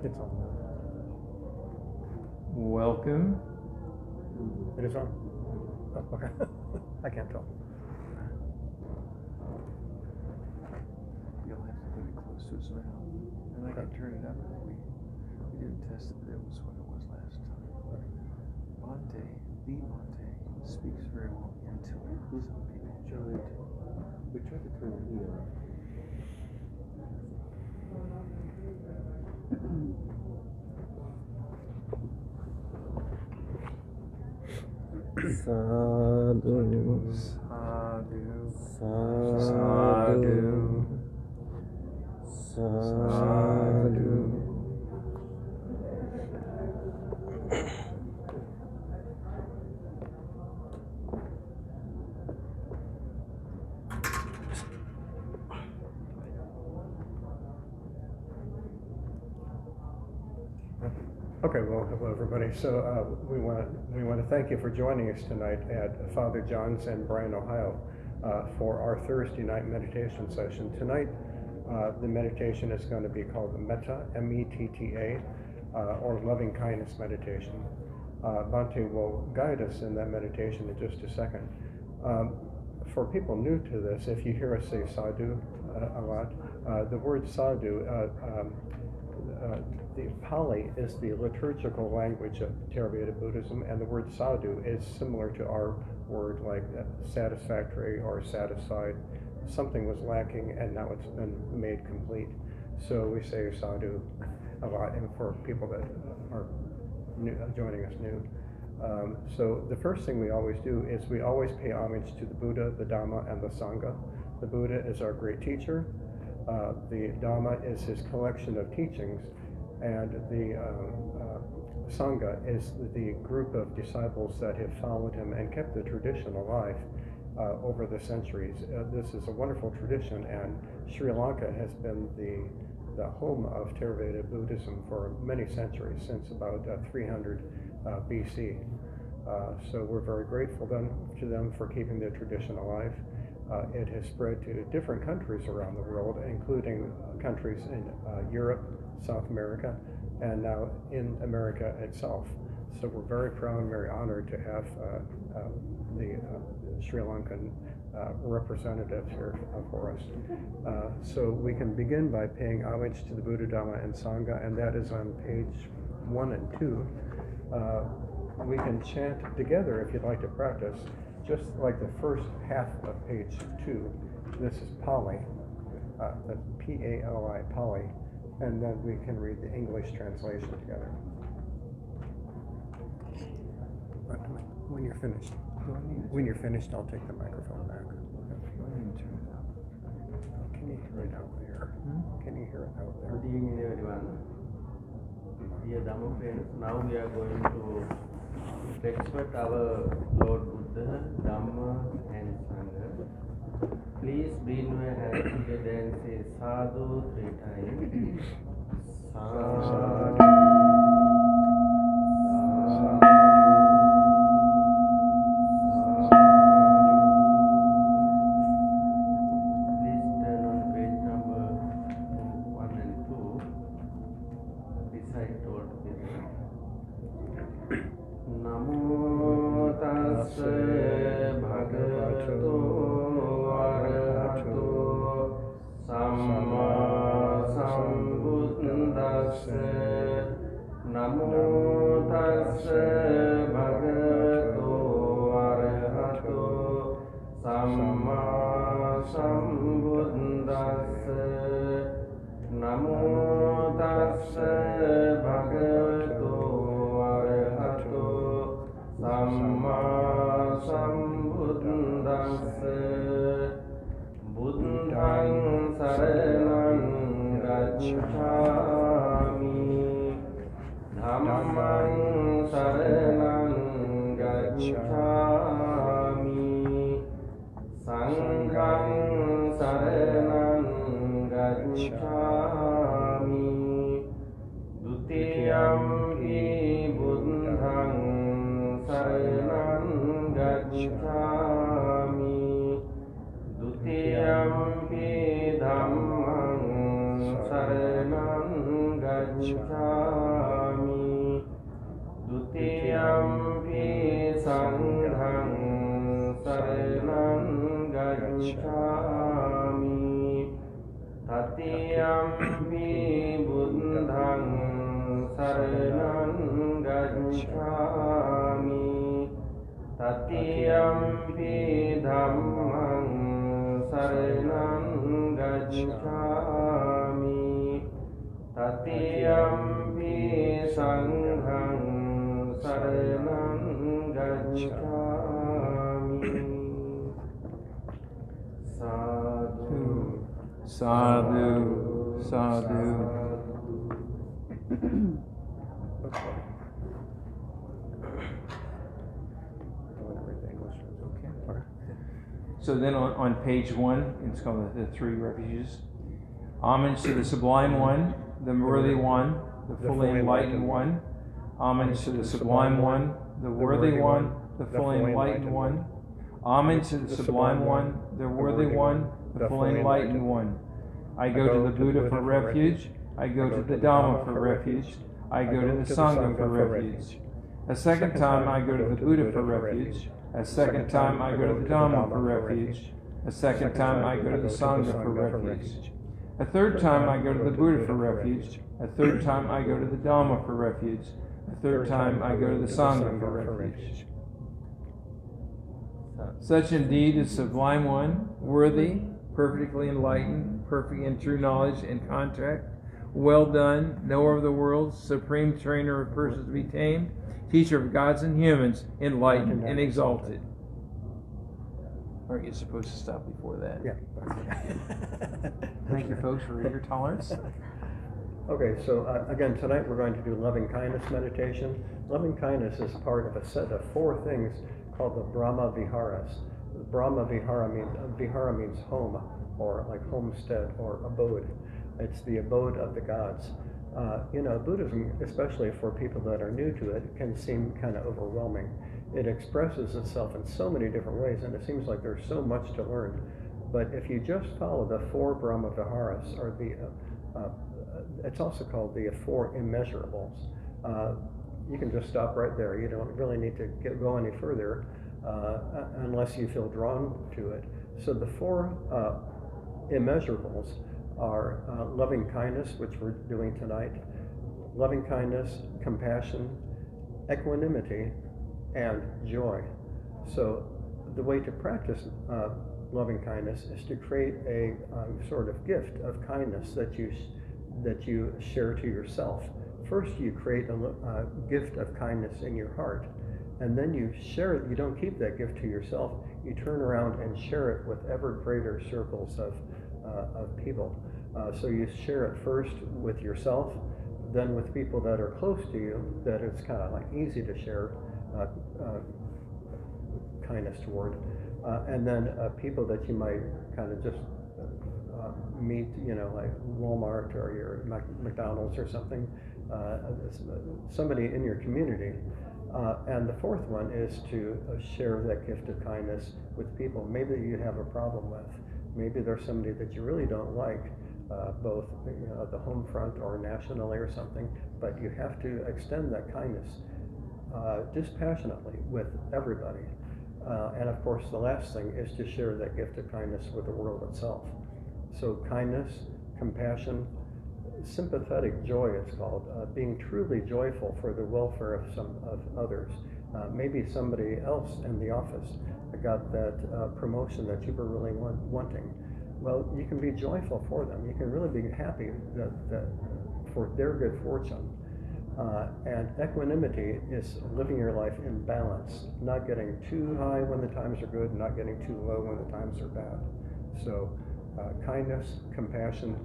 It's on. Welcome. It is on? Oh, okay. I can't tell. You'll have to put it close to his mouth. And I can turn it up. We didn't test it, but it was what it was last time. Bhante, the Bhante, speaks very well into it. Some people We tried to turn the off. Sadhu, sadhu, sadhu, sadhu. Okay, well, hello everybody. So we want to thank you for joining us tonight at Father John's in Bryan, Ohio, for our Thursday night meditation session. Tonight, the meditation is going to be called the Metta, M-E-T-T-A, or loving kindness meditation. Bhante will guide us in that meditation in just a second. For people new to this, if you hear us say sadhu a lot, the word sadhu, the Pali is the liturgical language of Theravada Buddhism, and the word sadhu is similar to our word like satisfactory or satisfied. Something was lacking and now it's been made complete. So we say sadhu a lot, and for people that are new, joining us new. So the first thing we always do is we always pay homage to the Buddha, the Dhamma, and the Sangha. The Buddha is our great teacher. The Dhamma is his collection of teachings, and the Sangha is the group of disciples that have followed him and kept the tradition alive over the centuries. This is a wonderful tradition, and Sri Lanka has been the home of Theravada Buddhism for many centuries, since about 300 BC. So we're very grateful to them for keeping the tradition alive. It has spread to different countries around the world, including countries in Europe, South America, and now in America itself. So we're very proud and very honored to have the Sri Lankan representatives here for us. So we can begin by paying homage to the Buddha, Dhamma, and Sangha, and that is on page 1 and 2. We can chant together if you'd like to practice, just like the first half of page 2. This is Pali, that's P-A-L-I, Pali, and then we can read the English translation together. When you're finished, I'll take the microphone back. Can you hear it out there? Can you hear it out there? Good evening, everyone. Dear Dhamma friends, now we are going to respect our Lord Buddha, Dhamma, and Sangha. Please bring your hands together and say sadhu 3 times. Sadhu. gacchami dutiyampi sangham saranam gacchami tatiyampi buddham saranam gacchami tatiyampi dhammam saranam gacchami tatiyampi sangham saranam gacchami. Sadhu, Sadhu, sadhu. Okay. Okay. Okay. So then on page 1, it's called the three refuges. Homage to the Sublime One, the Worthy One, the Fully Enlightened One. Homage to the Sublime One, the Worthy One, the Fully Enlightened One. Homage to the Sublime One, the Worthy One, the Fully Enlightened One. I go to the Buddha for refuge. I go to the Dhamma for refuge. I go to the Sangha for refuge. A second time I go to the Buddha for refuge. A second time I go to the Dhamma for refuge. A second time I go to the Sangha for refuge. A third time I go to the Buddha for refuge. A third time I go to the Dhamma for refuge. A third time I go to the Sangha for refuge. Such indeed is Sublime One, worthy, perfectly enlightened, perfect in true knowledge and contact, well done, knower of the worlds, supreme trainer of persons to be tamed, teacher of gods and humans, enlightened and exalted. Aren't you supposed to stop before that? Yeah. Thank you, folks, for your tolerance. Okay, so again, tonight we're going to do loving kindness meditation. Loving kindness is part of a set of 4 things called the Brahma Viharas. Brahma Vihara means home, or like homestead or abode. It's the abode of the gods. Buddhism, especially for people that are new to it, can seem kind of overwhelming. It expresses itself in so many different ways, and it seems like there's so much to learn. But if you just follow the 4 Brahma Viharas, or it's also called the 4 immeasurables, you can just stop right there. You don't really need to go any further unless you feel drawn to it. So the 4 immeasurables are loving kindness, which we're doing tonight, loving kindness, compassion, equanimity, and joy. So the way to practice loving kindness is to create a sort of gift of kindness that you share to yourself. First, you create a gift of kindness in your heart, and then you share it. You don't keep that gift to yourself. You turn around and share it with ever greater circles of people. So you share it first with yourself, then with people that are close to you, that it's kind of like easy to share kindness toward, and then people that you might kind of just meet, like Walmart or your McDonald's or something, somebody in your community. And the 4th one is to share that gift of kindness with people maybe you have a problem with. Maybe there's somebody that you really don't like, both at the home front or nationally or something, but you have to extend that kindness dispassionately with everybody. And of course, the last thing is to share that gift of kindness with the world itself. So kindness, compassion, sympathetic joy, it's called, being truly joyful for the welfare of others. Maybe somebody else in the office got that promotion that you were really wanting. Well, you can be joyful for them. You can really be happy that for their good fortune. And equanimity is living your life in balance, not getting too high when the times are good, not getting too low when the times are bad. So kindness, compassion,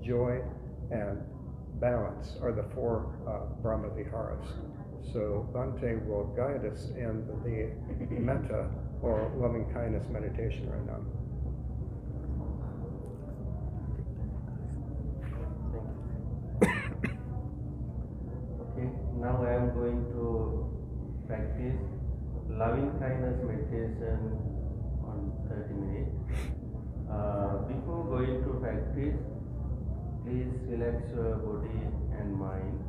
joy, and balance are the 4 Brahma Viharas. So Bhante will guide us in the Metta, or loving kindness meditation right now. Okay, now I am going to practice loving kindness meditation on 30 minutes. Before going to practice, Please relax your body and mind.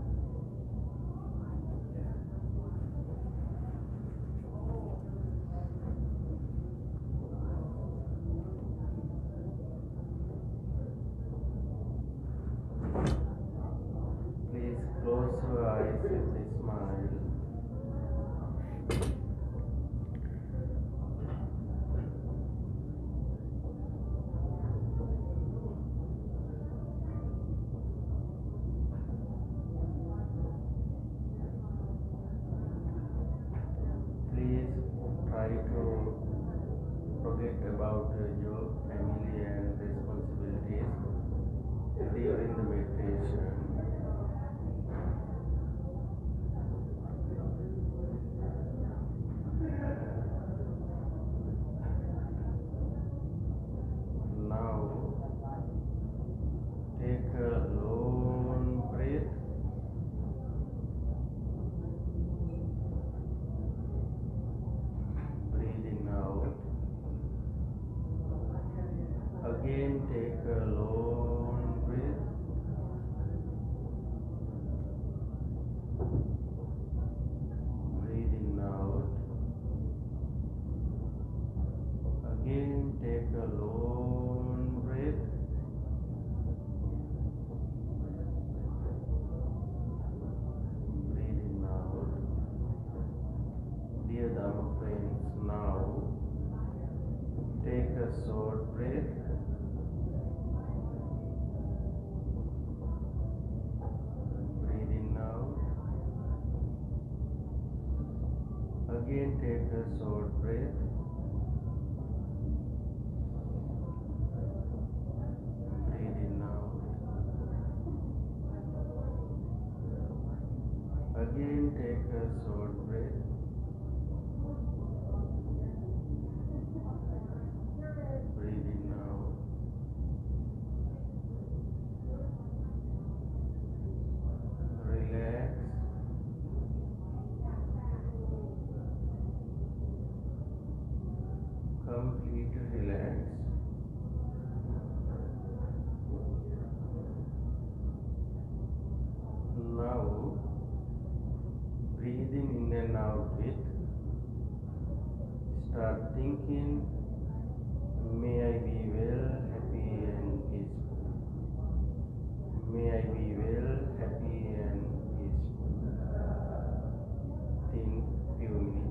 Please close your eyes with a smile. Please try to forget about your family and responsibilities during the meditation. Now take a long breath. Breathing out. Again take a long breath. Breathing out. Again take a long breath. Breathing out. Dear Dharma friends, now take a short breath. Breathing out. Again take a short breath. Breathing out. Again take a short breath. Breathing out. Relax. Completely relax. Now, breathing in and out with, start thinking, may I be well, happy and peaceful. May I be well, happy and peaceful. Think few minutes.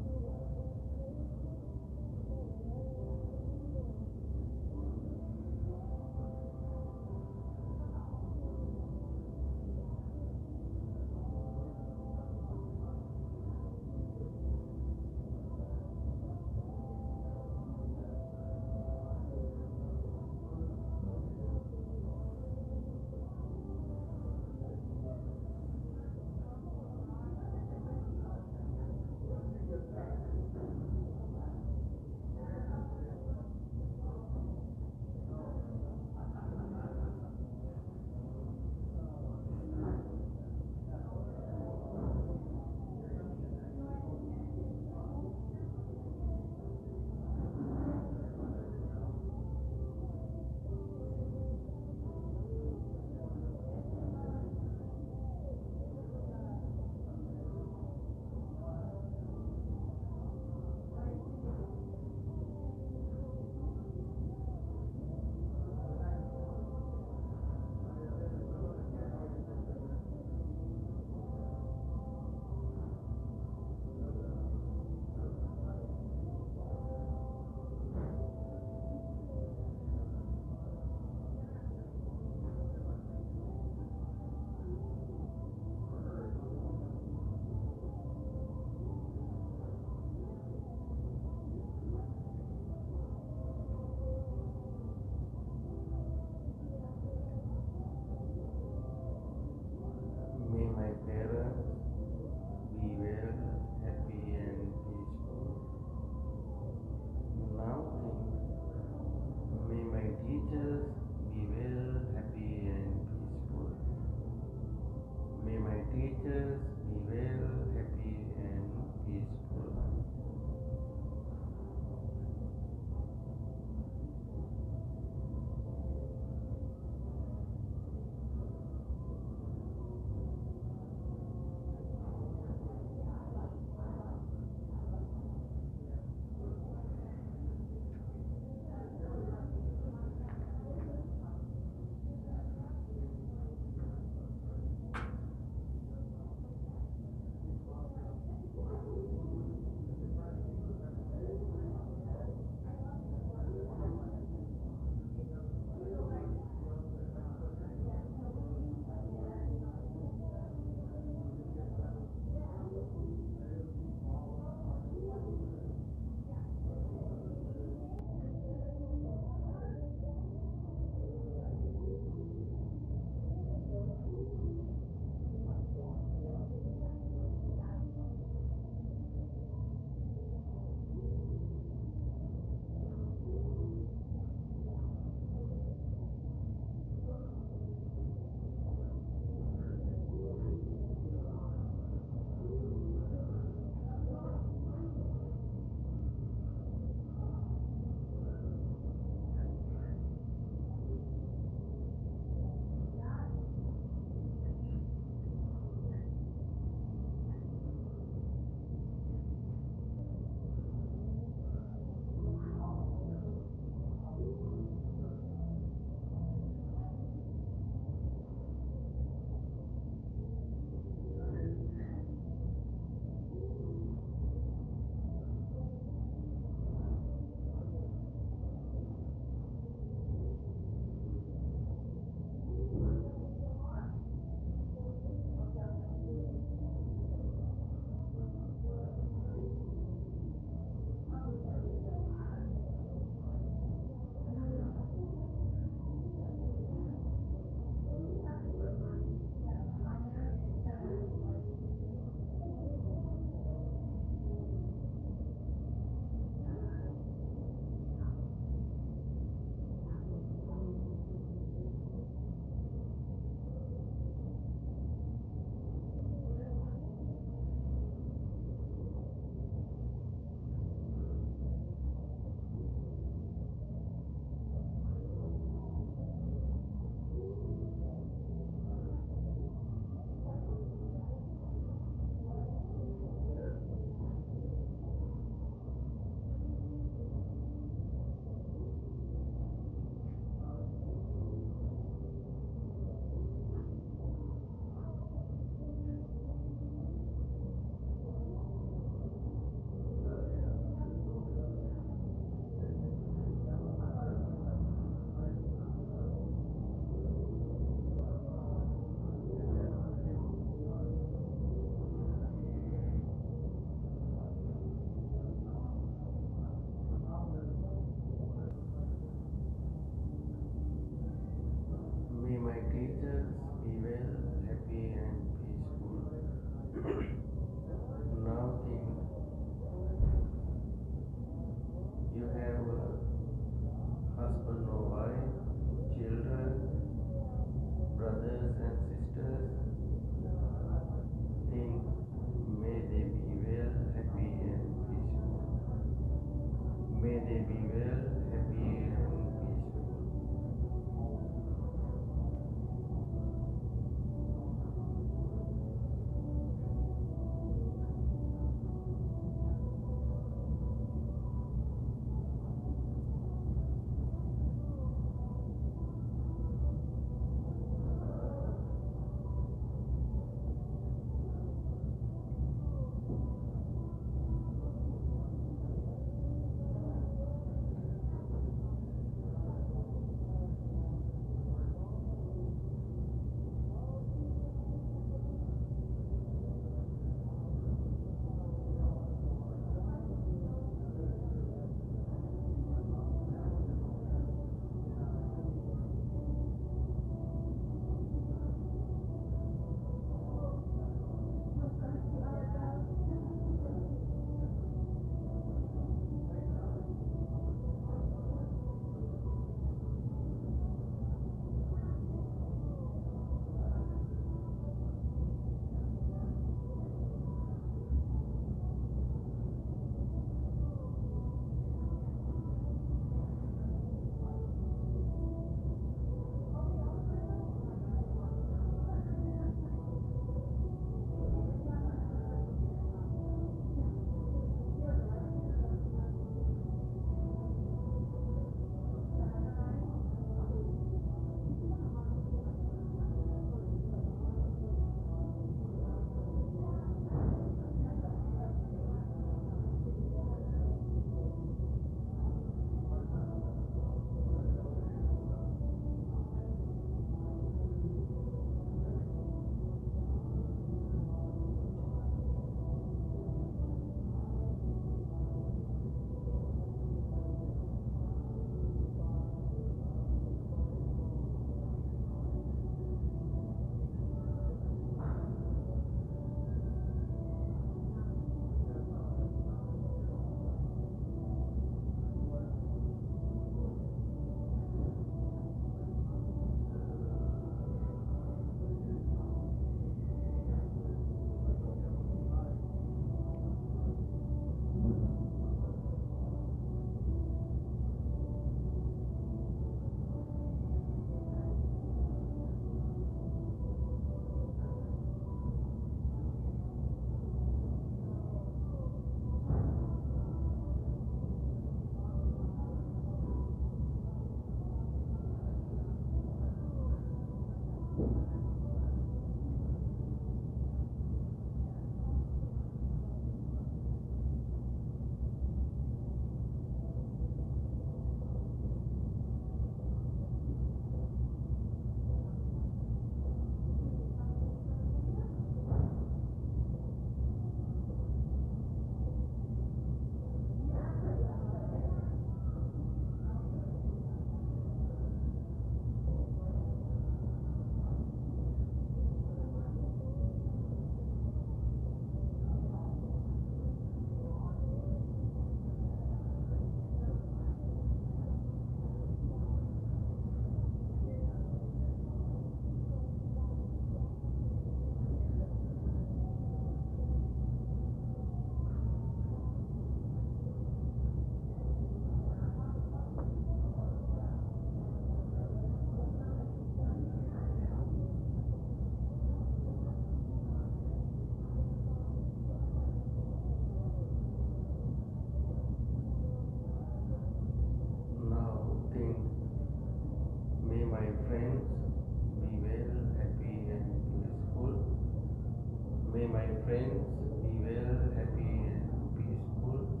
my friends be well, happy and peaceful.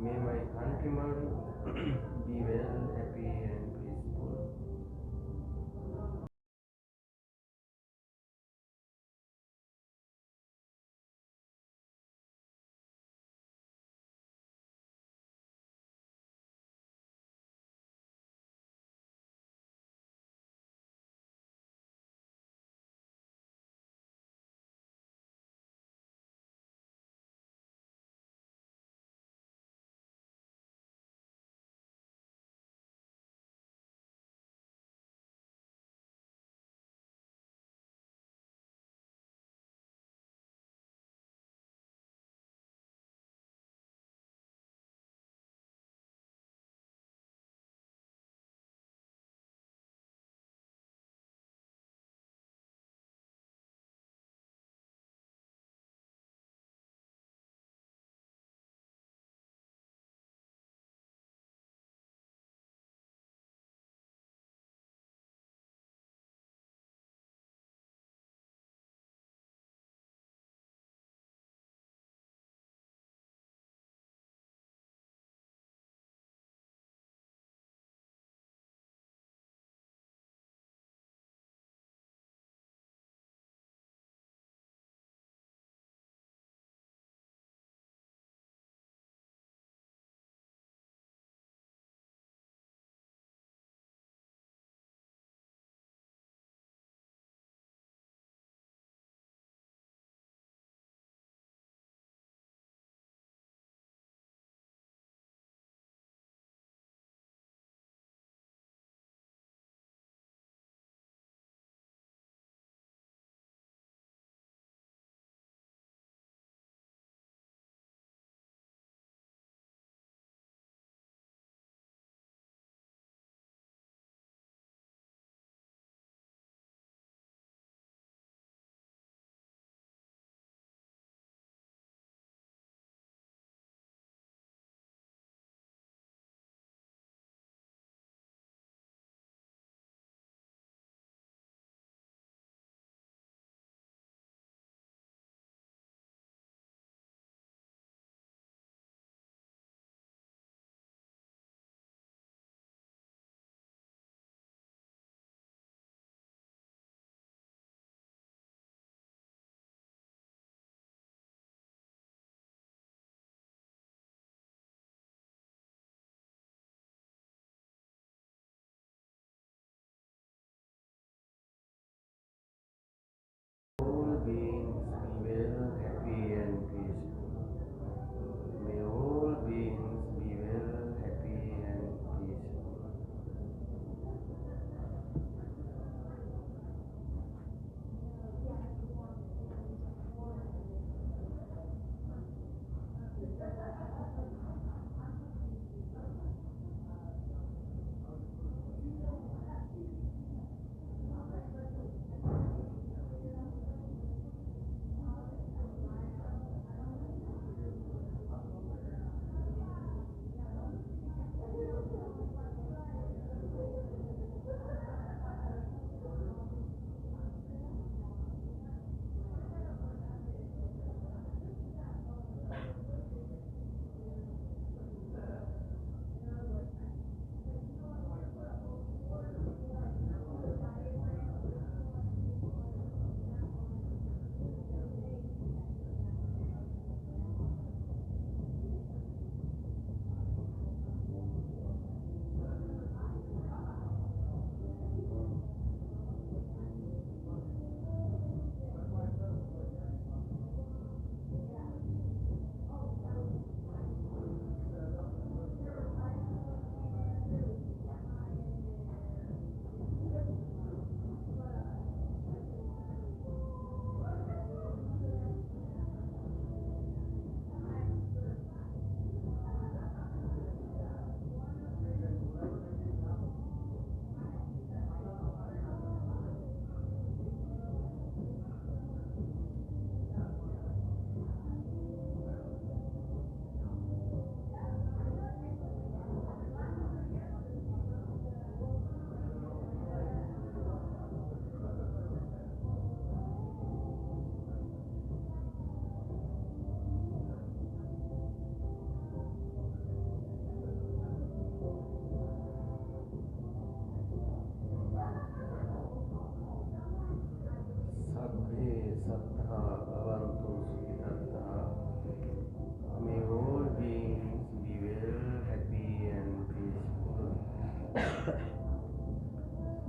May my countrymen be well, happy and peaceful.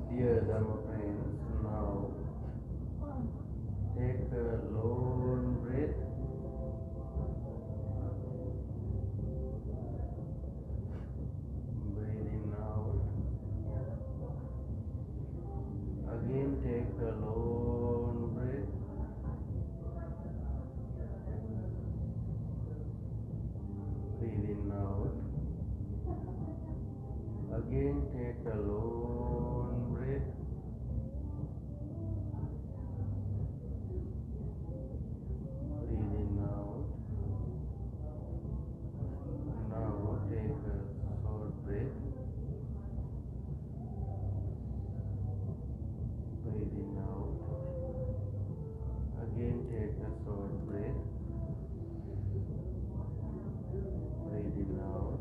Dear Dhamma friends, now take a long breath. Breathing out. Again take a long breath. Breathing out. Again take a long breath. Breathing out. Now take a short breath. Breathing out. Again take a short breath. Breathing out.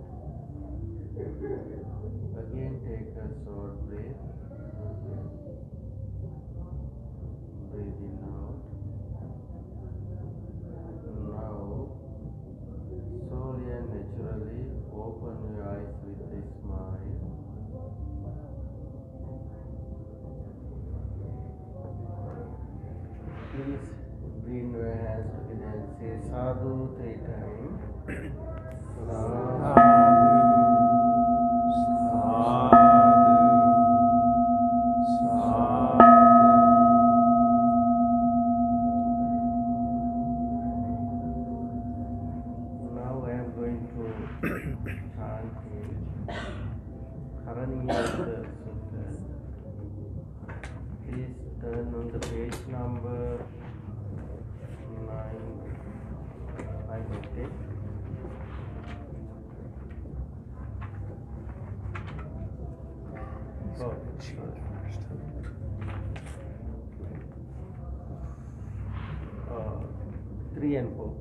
Again take a short breath. Breathing out. Now, slowly and naturally open your eyes with a smile. Please bring your hands together and say sadhu 3 times. Sadhu. Now I am going to chant Karaniya Sutta. Please turn on the page number 9. I will take. Oh, sorry. 3 and 4.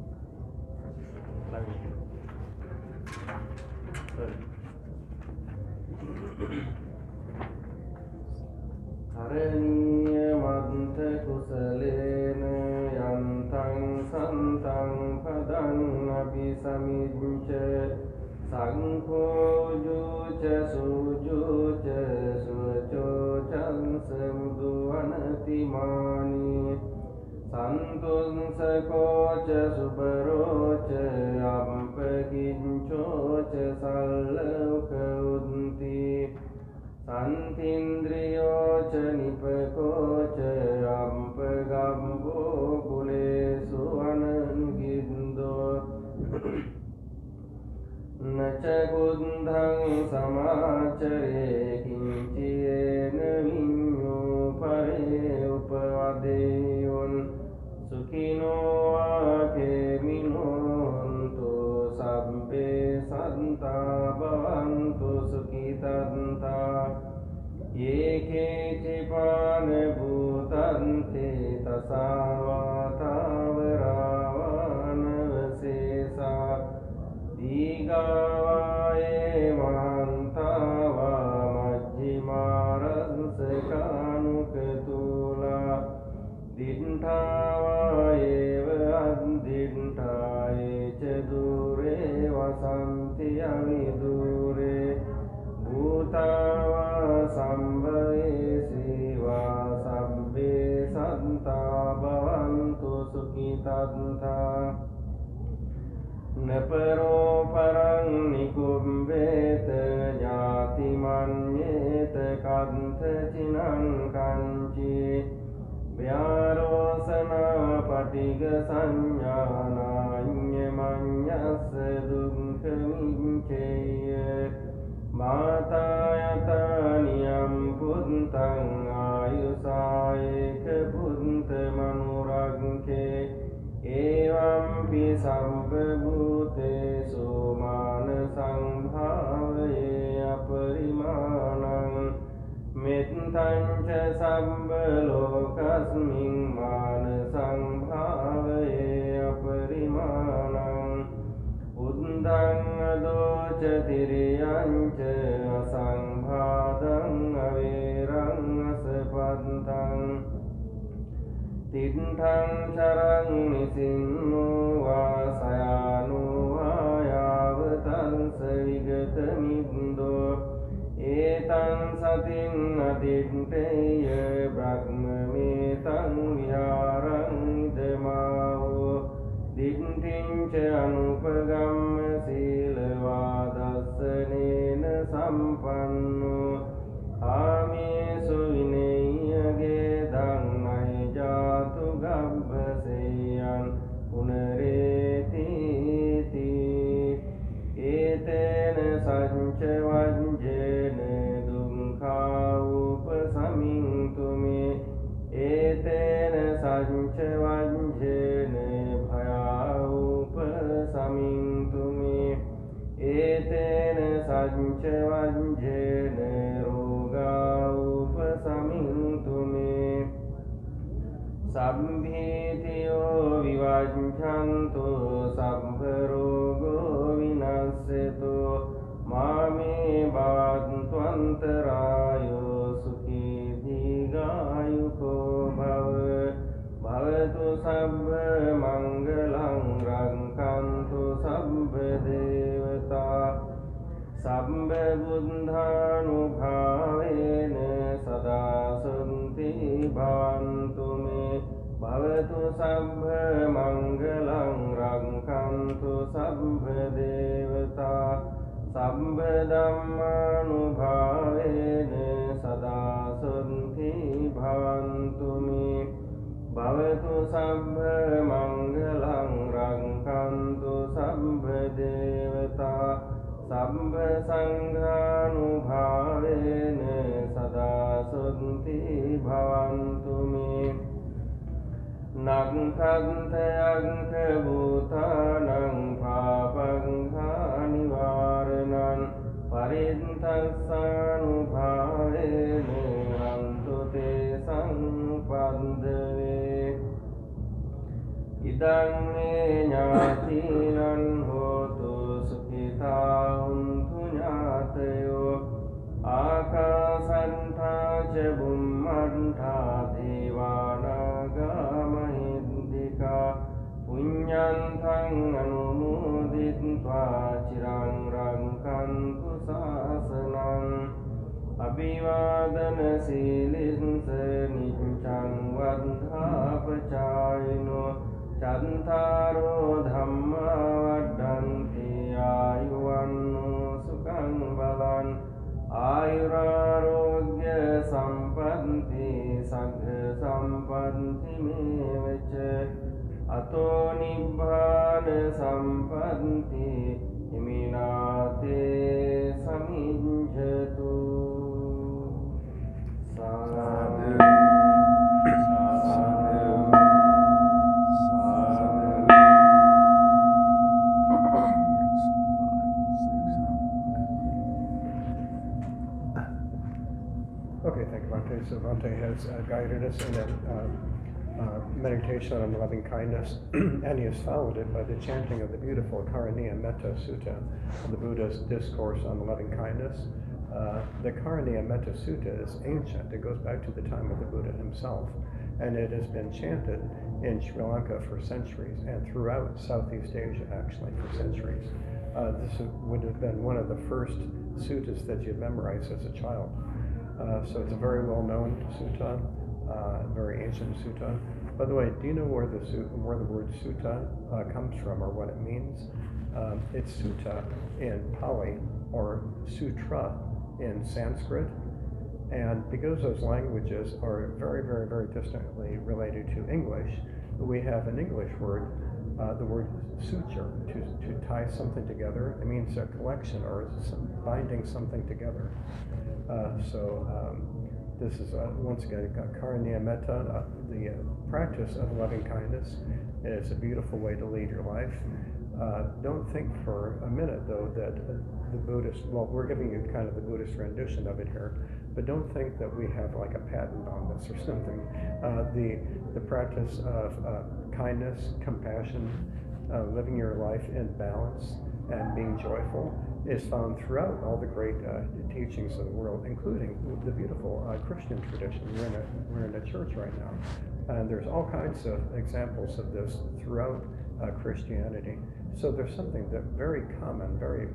Karaniya manta kusalena yantang santang padang abhisamijca sankho juca sujuca suco chansamdu anatimani santun sakoca subaroca ampakincoca sallauka unti santindriyoca nipakoca ampagambo kulesu anangindo naca gundhang samacare kinciyena minyo pare upadeyon sukino ake minontu sabbe santa bhavantu sukitanta yeke cipane bhutante tasavatavarāvana vasesa Digavaye mantava majjimaransakanukatula Dintavaye vadintaye chadure vasanti avidure Bhutava sambhave siva sabbe santa bhavantu sukitanta Neparo parang nikumbeta jati manyeta kanta cinan kanci Vyarosana patiga sanyana nyamanyasa dukkha minceya Mata niyam puntang ayusaye kepunta manuragke Evam sambhute sumana sambhavaye aparimanang Mettanca sambhalokasming mana sambhavaye aparimanang Uddang adoca tiriyanca asambhadang avirang asapantang Tintang charang nisinnu vasayanu ayavatan savigata mindo Etan satin adinteya brahmametan viharang idamao Dittincha anupagamma silavadasanena sampanno Amesu vinayage dannai jatu gabbaseyan punareti Etena sancha vanjena dunkha upasamintu me Etena sancha vanjena bhaya upasamintu me Etena sancha vanjena roga upasamintu me Sabbhitiyo vivajjanto sabbharogo vinasseto mame bhavantvantarayo sukhi dīghāyuko bhava bhavatu sabba mangalang rakhantu sabba devata sabba buddhanubhavena sada santi bhavantu me Bhavatu sabba mangalang rakhantu sabba devata sabba dhammanubhavena sada santi bhavantu me Bhavatu sabba mangalang rakhantu sabba devata sabba sanghanubhavena sada santi bhavantu me Nakkhantayakha bhutanang bhavangha nivaranan parintassanubhavena hantu te sampandave Idang me ñātīnan hotu sukhitā huntu ñātayo Ākāsantā ca bummantā devānaga mahindika Puññantang anumuditva cirang rakhantu sāsanang Abhivādana sīlinsa niccang vaddhāpacāyino Chantaro dhamma vaddhanti ayuvanno sukhang balan Ayurarogya sampanti sagga sampanti mevaca Ato nibbāna sampanti iminate samijjatu Sadhu Okay, thank you, Bhante. So Bhante has guided us in that meditation on loving kindness, and he has followed it by the chanting of the beautiful Karaniya Metta Sutta, the Buddha's discourse on loving kindness. The Karaniya Metta Sutta is ancient. It goes back to the time of the Buddha himself, and it has been chanted in Sri Lanka for centuries, and throughout Southeast Asia, actually, for centuries. This would have been one of the first suttas that you'd memorize as a child. So it's a very well-known sutta, very ancient sutta. By the way, do you know where the word sutta comes from or what it means? It's sutta in Pali or sutra in Sanskrit. And because those languages are very, very, very distantly related to English, we have an English word, the word suture, to tie something together. It means a collection or binding something together. This is, once again, Karaniya Metta, the practice of loving kindness. Is a beautiful way to lead your life. Don't think for a minute, though, that the Buddhist, well, we're giving you kind of the Buddhist rendition of it here, but don't think that we have like a patent on this or something. The practice of kindness, compassion, living your life in balance, and being joyful is found throughout all the great teachings of the world, including the beautiful Christian tradition. We're in a church right now, and there's all kinds of examples of this throughout Christianity. So there's something that very common, very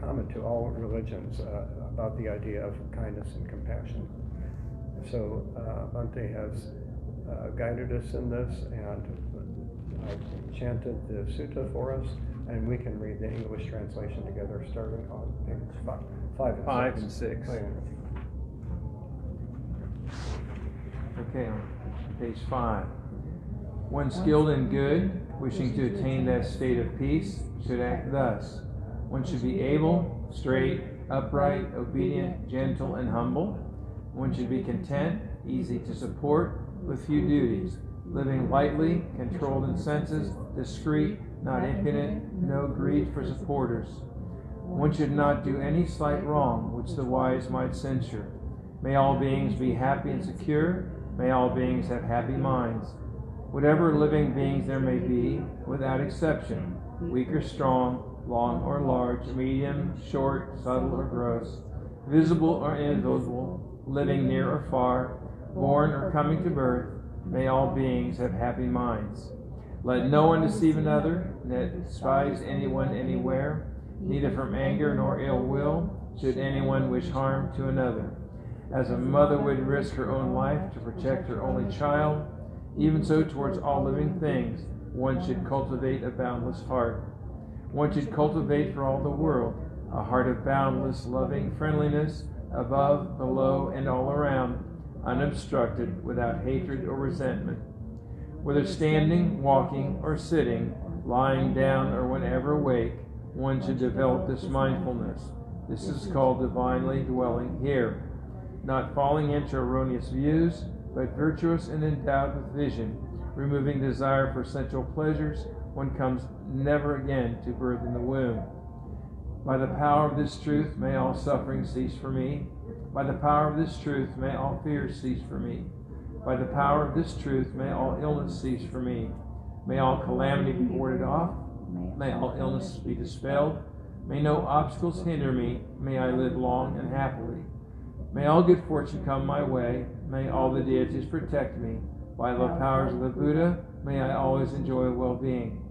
common to all religions about the idea of kindness and compassion. So Bhante has guided us in this and chanted the sutta for us, and we can read the English translation together starting on page 5 and 6. Okay, on page 5. One skilled in good, wishing to attain that state of peace, should act thus. One should be able, straight, upright, obedient, gentle, and humble. One should be content, easy to support, with few duties, living lightly, controlled in senses, discreet, not impudent, no greed for supporters. One should not do any slight wrong which the wise might censure. May all beings be happy and secure. May all beings have happy minds. Whatever living beings there may be, without exception, weak or strong, long or large, medium, short, subtle or gross, visible or invisible, living near or far, born or coming to birth, may all beings have happy minds. Let no one deceive another, nor despise anyone anywhere, neither from anger nor ill will should anyone wish harm to another. As a mother would risk her own life to protect her only child, even so towards all living things, one should cultivate a boundless heart. One should cultivate for all the world a heart of boundless loving friendliness, above, below, and all around, unobstructed, without hatred or resentment. Whether standing, walking, or sitting, lying down, or whenever awake, one should develop this mindfulness. This is called divinely dwelling here. Not falling into erroneous views, but virtuous and endowed with vision, removing desire for sensual pleasures, one comes never again to birth in the womb. By the power of this truth may all suffering cease for me. By the power of this truth may all fears cease for me. By the power of this truth may all illness cease for me. May all calamity be warded off. May all illness be dispelled. May no obstacles hinder me. May I live long and happily. May all good fortune come my way. May all the deities protect me. By the powers of the Buddha, may I always enjoy well-being.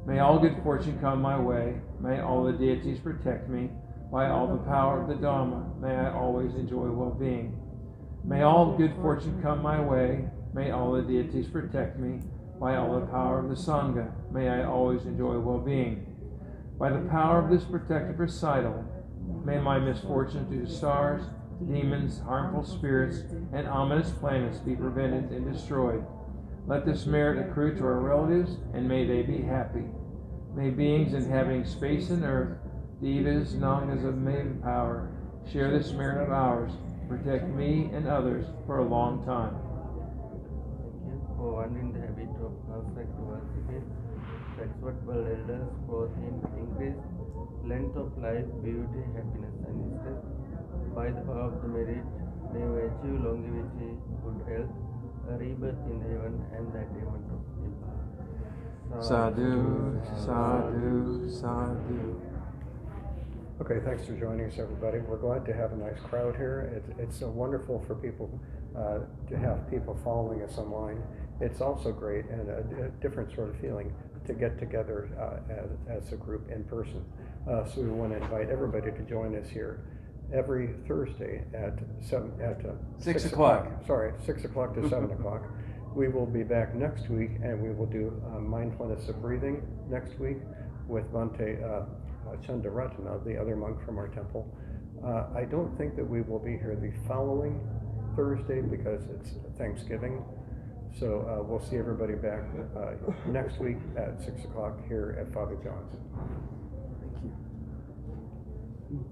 May all good fortune come my way. May all the deities protect me. By all the power of the Dhamma, may I always enjoy well-being. May all good fortune come my way. May all the deities protect me. By all the power of the Sangha, may I always enjoy well-being. By the power of this protective recital, may my misfortune through the stars, demons, harmful spirits, and ominous planets be prevented and destroyed. Let this merit accrue to our relatives, and may they be happy. May beings inhabiting space and earth, devas, nagas of maiden power, share this merit of ours, protect me and others for a long time. For one in the habit of constructive worship, sexual elders, growth in increase, length of life, beauty, happiness, and strength. By the power of the merit, they may achieve longevity, good health, a rebirth in heaven, and the attainment of Nibbana. Sadhu, sadhu, sadhu. Okay, thanks for joining us, everybody. We're glad to have a nice crowd here. It's wonderful for people to have people following us online. It's also great and a different sort of feeling to get together as a group in person. So we want to invite everybody to join us here every Thursday at 6 o'clock. Sorry, 6 o'clock to 7 o'clock. We will be back next week, and we will do mindfulness of breathing next week with Bhante Chandaratana, the other monk from our temple. I don't think that we will be here the following Thursday because it's Thanksgiving. So we'll see everybody back next week at 6 o'clock here at Father John's. Thank you.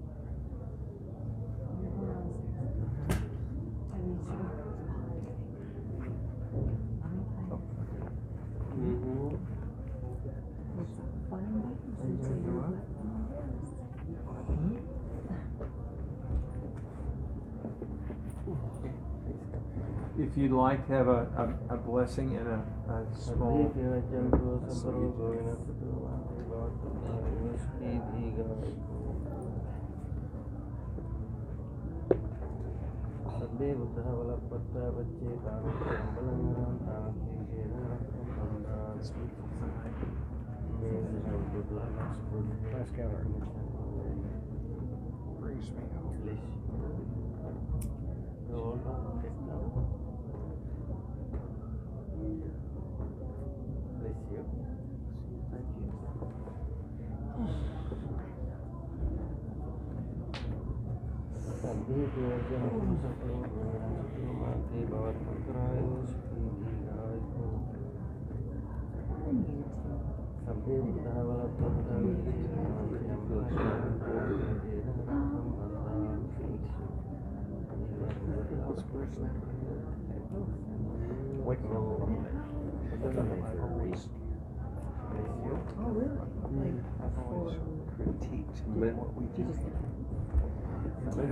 If you'd like to have a blessing and a small Last gathering. brings me hope. Bless you. Hold on, get down. Bless you. Thank you. Sabhi Devananda Sakhi Bhavana Bhavatantarayo Sukhi Dīrghāyu. Sabhi Buddhavala Bhaktavi What's first name? Wait, no. Oh, really? I've always critiqued what we do. But My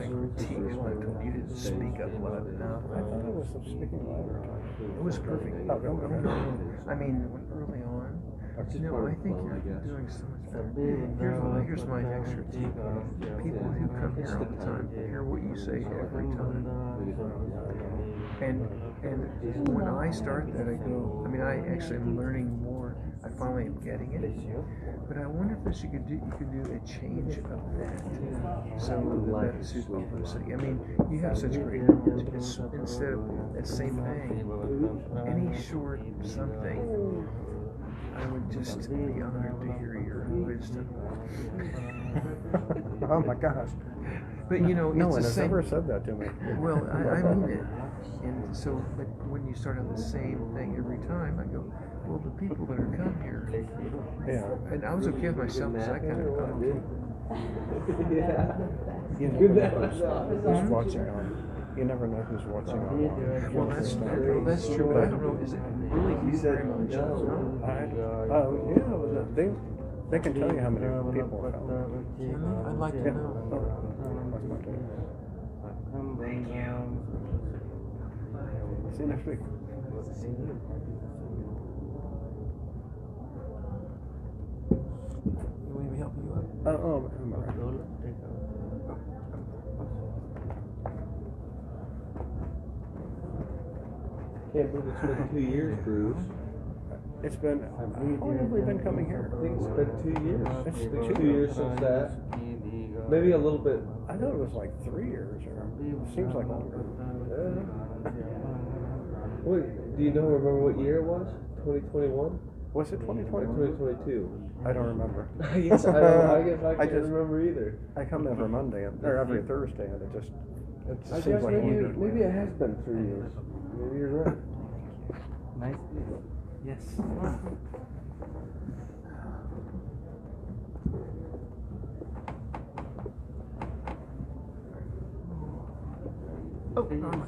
critique is when I told you to speak up loud enough. I thought it was a speaking language. It was perfect. Oh, really? I mean, early on, no, I think you're doing so much better. Here's my next critique. People who come here all the time hear what you say every time. And when I start that, I go, I mean, I actually am learning more. I finally am getting it. But I wonder if you could do a change of that. So that suits people. I mean, you have such great knowledge. Instead of that same thing, any short something, I would just be honored to hear your wisdom. Oh my gosh. But you know, No it's one the has same. ever said that to me. Well, I mean it. And so, but when you start on the same thing every time, I go, well, the people that are come here, Yeah. and I was okay with myself because I kind of, okay. You never know who's watching on. You never know who's watching on. Well, that's true, but I don't know, is it really very much? Yeah, they can tell you how many people come. I'd like to Yeah. know. See you next week. You want me to help you up? Oh, I'm all right. Can't believe it's been 2 years, Bruce. It's been, how long have we been coming here? I think it's been 2 years. It's I think 2 2 years since that. Maybe a little bit. I thought it was like 3 years, or it seems like longer. Wait, do you remember what year it was? 2021? Was it 2021? 2022. I don't remember. Yes, I know. I guess I I can't just- remember either. I come every Monday, or every Thursday, and it just I seems guess like maybe it has been 3 years. Maybe you're right. Nice. Yes. Oh, my God.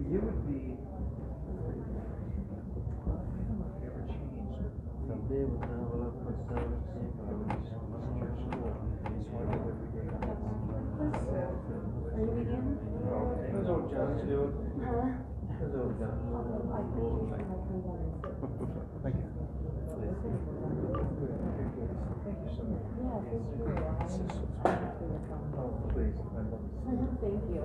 You would be. Are you vegan? How's old John's doing? Huh? How's old John? Thank you. Yeah, thank you. Oh, please. I love it. Thank you.